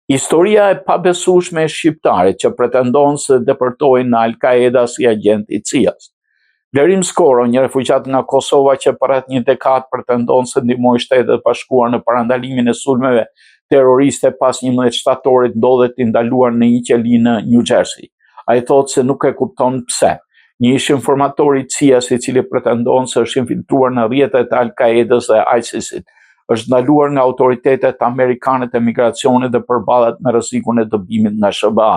Historia e pabesueshme e shqiptarit që pretendon se depërtojnë në Al-Qaeda si agent i CIA-s. Blerim Skoro, një refugjat nga Kosova që për rreth një dekadë pretendon se ndihmoi Shtetet e Bashkuara në parandalimin e sulmeve terroriste pas 11 shtatorit ndodhet i ndaluar në një qeli në New Jersey. Ai thotë se nuk e kupton pse. Një ish informator i CIA-s i cili pretendon se është infiltruar në rrjetet e Al-Qaedës dhe ISIS-it, është ndaluar nga autoritetet amerikane të migracionit dhe përballet me rrezikun e dëbimit nga SBA.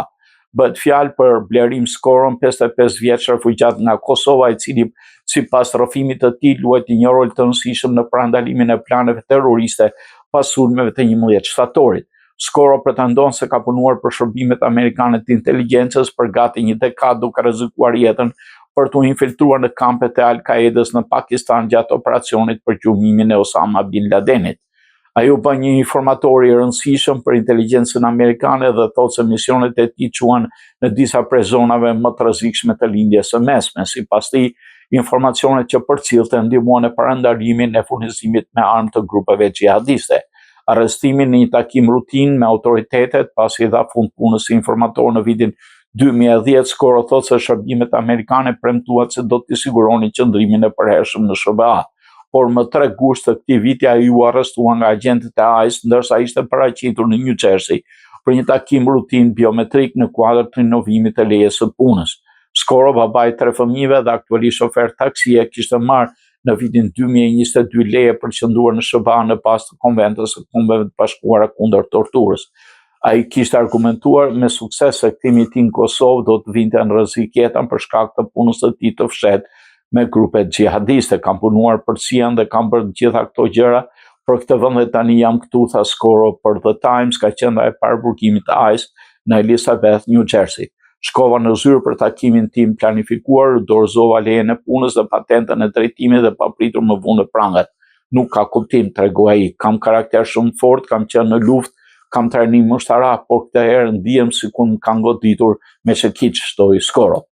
Bëhet fjalë për Blerim Skoron, 55 vjeç refugjat nga Kosova, i cili sipas rrëfimit të tij luajti një rol të rëndësishëm në parandalimin e planeve terroriste pas sulmeve të 11 shtatorit. Skoro pretendon se ka punuar për shërbimet amerikane të inteligjencës për gati një dekadë duke rrezikuar jetën për të infiltruar në kampet e Al-Qaedës në Pakistan gjatë operacionit për gjumimin e Osama bin Ladenit. Ai u bë një informator i rëndësishëm për inteligjencën amerikane dhe thotë se misionet e tij quan në disa prej zonave më të rrezikshme të lindjes së mesme. Sipas tij, informacionet që përcillte ndihmuan në parandalimin e furnizimit me armë të grupeve xhihadiste. Arrestimin në një takim rutinë me autoritetet pasi dha fund punës si informator në vitin 2010, Skoro thotë se shërbimet amerikane premtuan se do t'i siguronin qëndrimin e përhershëm në SBA. Por më 3 gusht të këtij viti ai u arrestua nga agentët e ICE ndërsa ishte paraqitur në New Jersey për një takim rutinë biometrik në kuadër të rinovimit të lejes së punës. Skoro, babai 3 fëmijëve dhe aktualisht shofer taksie, kishte marrë në vitin 2022 leje për të qëndruar në SBA në bazë të konventës së Kombeve të Bashkuara kundër torturës. Ai kishte argumentuar me sukses se kthimi i tij në Kosovë do të vinte në rrezik jetën për shkak të punës së tij të fshehtë me grupet xhihadiste. Kam punuar për CIA dhe kam bërë gjitha këto gjëra për këtë vend dhe tani jam këtu, tha Skoro për The Times, ka qendra e parë burgimit të ICE në Elizabeth, New Jersey. Shkova në zyrë për takimin tim planifikuar, dorëzova lejen e punës dhe patentën e drejtimit dhe papritur më vonë në prangat. Nuk ka kuptim, tregoi ai. Kam karakter shumë fort, kam qenë në luftë, kam trajnim ushtarak, por këtë herë ndihem sikur më kanë goditur me çekiç, shtoi Skoro.